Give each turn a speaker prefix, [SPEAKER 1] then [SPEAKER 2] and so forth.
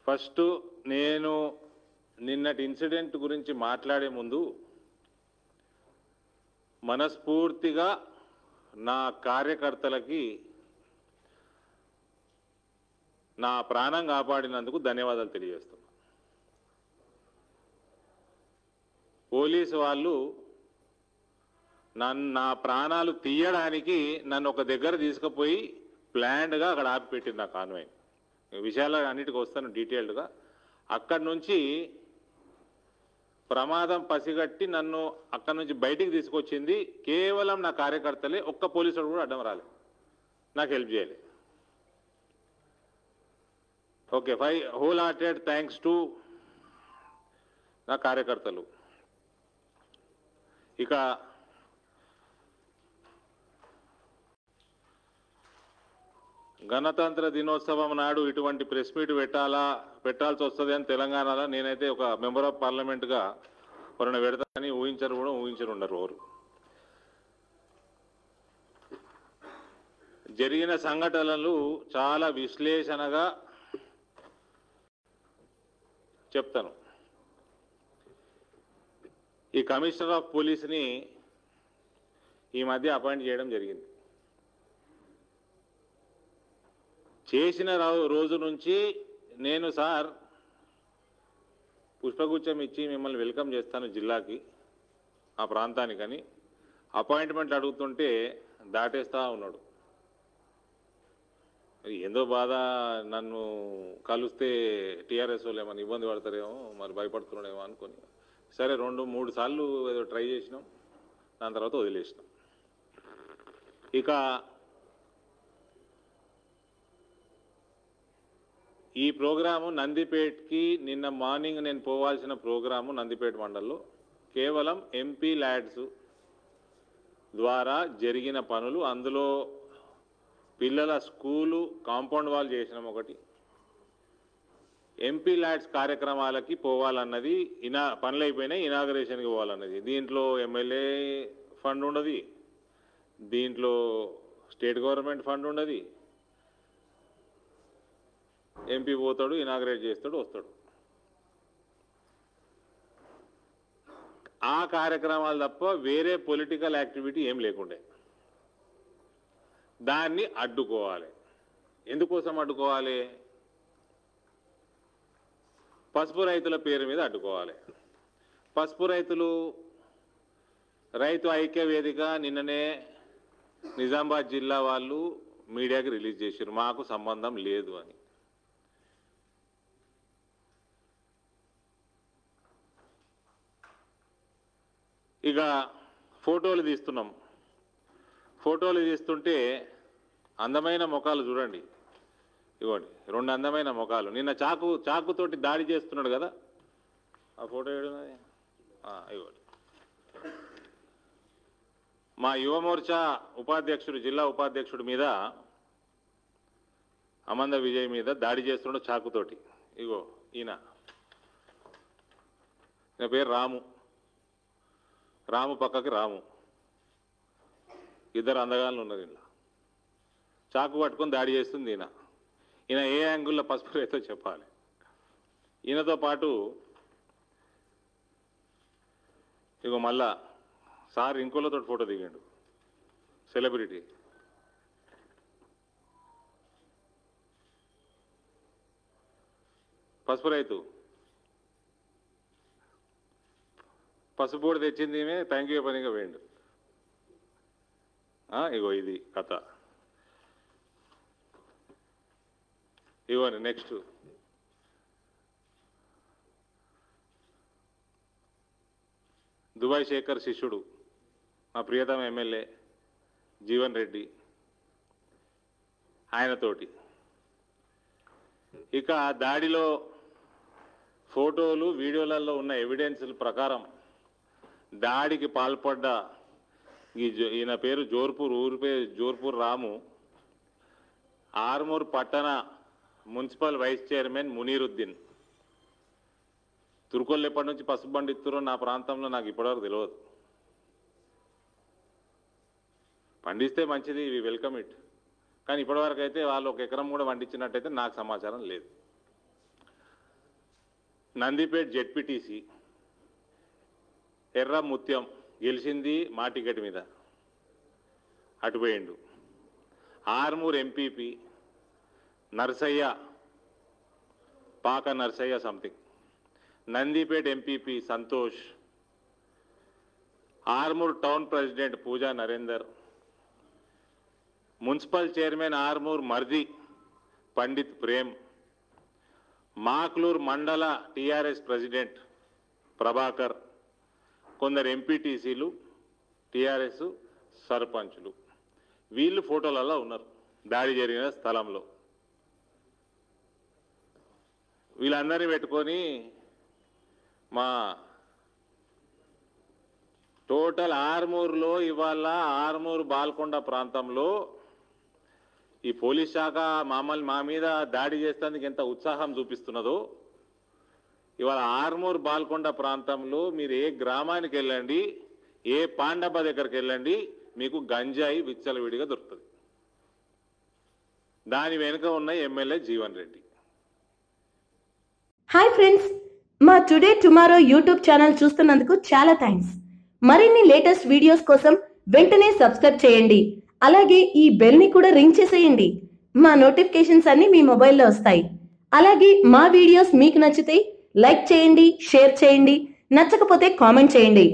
[SPEAKER 1] First నేను నిన్నటి incident గురించి మాట్లాడే ముందు మనస్ఫూర్తిగా నా కార్యకర్తలకి నా ప్రాణం కాపాడినందుకు ధన్యవాదాలు తెలియజేస్తున్నా. పోలీసు వాళ్ళు నా ప్రాణాలు తీయడానికి నన్ను ఒక దగ్గర తీసుకుపోయి ప్లాన్డ్గా అక్కడ ఆపిపెట్టింది నా కాన్వాయ్. విషయాలు అన్నిటికీ వస్తాను డీటెయిల్డ్గా. అక్కడి నుంచి ప్రమాదం పసిగట్టి నన్ను అక్కడి నుంచి బయటికి తీసుకొచ్చింది కేవలం నా కార్యకర్తలే. ఒక్క పోలీసుడు కూడా అడ్డం రాలే, నాకు హెల్ప్ చేయలే. Okay, whole hearted thanks to నా కార్యకర్తలు. ఇక గణతంత్ర దినోత్సవం నాడు ఇటువంటి ప్రెస్ మీట్ పెట్టాల్సి వస్తుంది అని తెలంగాణలో నేనైతే ఒక మెంబర్ ఆఫ్ పార్లమెంట్గా ఎవరైనా పెడతానని ఊహించరు ఉండరు ఎవరు. జరిగిన సంఘటనలు చాలా విశ్లేషణగా చెప్తాను. ఈ కమిషనర్ ఆఫ్ పోలీస్ని ఈ మధ్య అపాయింట్ చేయడం జరిగింది. చేసిన రోజు నుంచి నేను సార్ పుష్పగుచ్చం ఇచ్చి మిమ్మల్ని వెల్కమ్ చేస్తాను జిల్లాకి, ఆ ప్రాంతానికని అపాయింట్మెంట్ అడుగుతుంటే దాటేస్తా ఉన్నాడు. ఏందో బాధ, నన్ను కలిస్తే టీఆర్ఎస్ వాళ్ళు ఏమైనా ఇబ్బంది పడతారేమో, మరి భయపడుతున్నాడేమో అనుకొని సరే 2-3 సార్లు ఏదో ట్రై చేసినాం, దాని తర్వాత వదిలేసినాం. ఇక ఈ ప్రోగ్రాము నందిపేట్కి నిన్న మార్నింగ్ నేను పోవాల్సిన ప్రోగ్రాము నందిపేట మండల్లో కేవలం ఎంపీ ల్యాడ్స్ ద్వారా జరిగిన పనులు. అందులో పిల్లల స్కూలు కాంపౌండ్ వాల్ చేసినాం ఒకటి. ఎంపీ ల్యాడ్స్ కార్యక్రమాలకి పోవాలన్నది, పనులు అయిపోయినాయి, ఇనాగరేషన్కి పోవాలన్నది. దీంట్లో ఎమ్మెల్యే ఫండ్ ఉండదు, దీంట్లో స్టేట్ గవర్నమెంట్ ఫండ్ ఉండదు. ఎంపీ పోతాడు, ఇనాగరేట్ చేస్తాడు, వస్తాడు. ఆ కార్యక్రమాలు తప్ప వేరే పొలిటికల్ యాక్టివిటీ ఏం లేకుండే. దాన్ని అడ్డుకోవాలి. ఎందుకోసం అడ్డుకోవాలి? పసుపు రైతుల పేరు మీద అడ్డుకోవాలి. పసుపు రైతు ఐక్య వేదిక నిన్ననే నిజామాబాద్ జిల్లా వాళ్ళు మీడియాకి రిలీజ్ చేశారు, మాకు సంబంధం లేదు అని. ఇక ఫోటోలు తీస్తున్నాం. ఫోటోలు తీస్తుంటే అందమైన ముఖాలు చూడండి, ఇవ్వండి 2 అందమైన ముఖాలు. నిన్న చాకుతోటి దాడి చేస్తున్నాడు కదా, ఆ ఫోటో ఏడున్నది, ఇవ్వండి. మా యువమోర్చా ఉపాధ్యక్షుడు, జిల్లా ఉపాధ్యక్షుడి మీద, అమంద విజయ్ మీద దాడి చేస్తున్నాడు చాకుతోటి. ఇగో ఈయన పేరు రాము పక్కకి రాము, ఇద్దరు అందగాళ్ళు ఉన్నారు. ఇలా చాకు పట్టుకొని దాడి చేస్తుంది ఈయన ఏ యాంగిల్లో పసుపు రైతో చెప్పాలి. ఈయనతో పాటు ఇగో మళ్ళా సార్ ఇంకోళ్ళతో ఫోటో దిగాడు, సెలబ్రిటీ. పసుపు రైతు పసుపు తెచ్చింది ఈమె, థ్యాంక్ యూ పనిగా వేయండు. ఇగో ఇది కథ. ఇవ్వండి నెక్స్ట్. దుబాయ్ శేఖర్ శిష్యుడు, మా ప్రియతమ ఎమ్మెల్యే జీవన్ రెడ్డి, ఆయనతోటి. ఇక దాడిలో ఫోటోలు వీడియోలలో ఉన్న ఎవిడెన్స్ల ప్రకారం దాడికి పాల్పడ్డ ఈయన పేరు జోర్పూర్ రాము, ఆర్మూర్ పట్టణ మున్సిపల్ వైస్ చైర్మన్ మునీరుద్దీన్. తుర్కొల్లు ఎప్పటి నుంచి పసుపు బండి ఇస్తురో నా ప్రాంతంలో నాకు ఇప్పటివరకు తెలియదు. పండిస్తే మంచిది, వి వెల్కమ్ ఇట్. కానీ ఇప్పటివరకు అయితే వాళ్ళు 1 ఎకరం కూడా పండించినట్టయితే నాకు సమాచారం లేదు. నందిపేట్ జెడ్పీటీసీ ఎర్ర ముత్యం గెలిచింది మా టికెట్ మీద, అటుపోయిండు. Armoor MPP Narsaiah, Paka Narsaiah something, Nandipet MPP Santosh, Armur town president Pooja Narender, municipal chairman Armur Mardi Pandit Prem, Makloor మండల టీఆర్ఎస్ ప్రెసిడెంట్ ప్రభాకర్, కొందరు ఎంపీటీసీలు, టీఆర్ఎస్ సర్పంచులు. వీళ్ళు ఫోటోలలో ఉన్నారు దాడి జరిగిన స్థలంలో. వీళ్ళందరినీ పెట్టుకొని మా టోటల్ ఆర్మూర్లో ఇవాళ ఆర్మూర్ బాల్కొండ ప్రాంతంలో ఈ పోలీస్ శాఖ మా మీద దాడి చేసేందుకు ఎంత ఉత్సాహం చూపిస్తున్నదో, ఇవాళ ఆర్మూర్ బాల్కొండ ప్రాంతంలో మీరు ఏ గ్రామానికి వెళ్ళండి, ఏ పాండబ్బ దగ్గరికి వెళ్ళండి, మీకు గంజాయి విచ్చలవిడిగా దొరుకుతుంది. దాని వెనుక ఉన్న MLA Jeevan Reddy.
[SPEAKER 2] Hi friends, మా టుడే టుమారో యూట్యూబ్ ఛానల్ చూస్తున్నందుకు చాలా థ్యాంక్స్. మరిన్ని లేటెస్ట్ వీడియోస్ కోసం వెంటనే సబ్స్క్రైబ్ చేయండి. అలాగే ఈ బెల్ ని కూడా రింగ్ చేసేయండి. మా నోటిఫికేషన్స్ అన్ని మీ మొబైల్లో వస్తాయి. అలాగే మా వీడియోస్ మీకు నచ్చితే లైక్ చేయండి, షేర్ చేయండి, నచ్చకపోతే కామెంట్ చేయండి.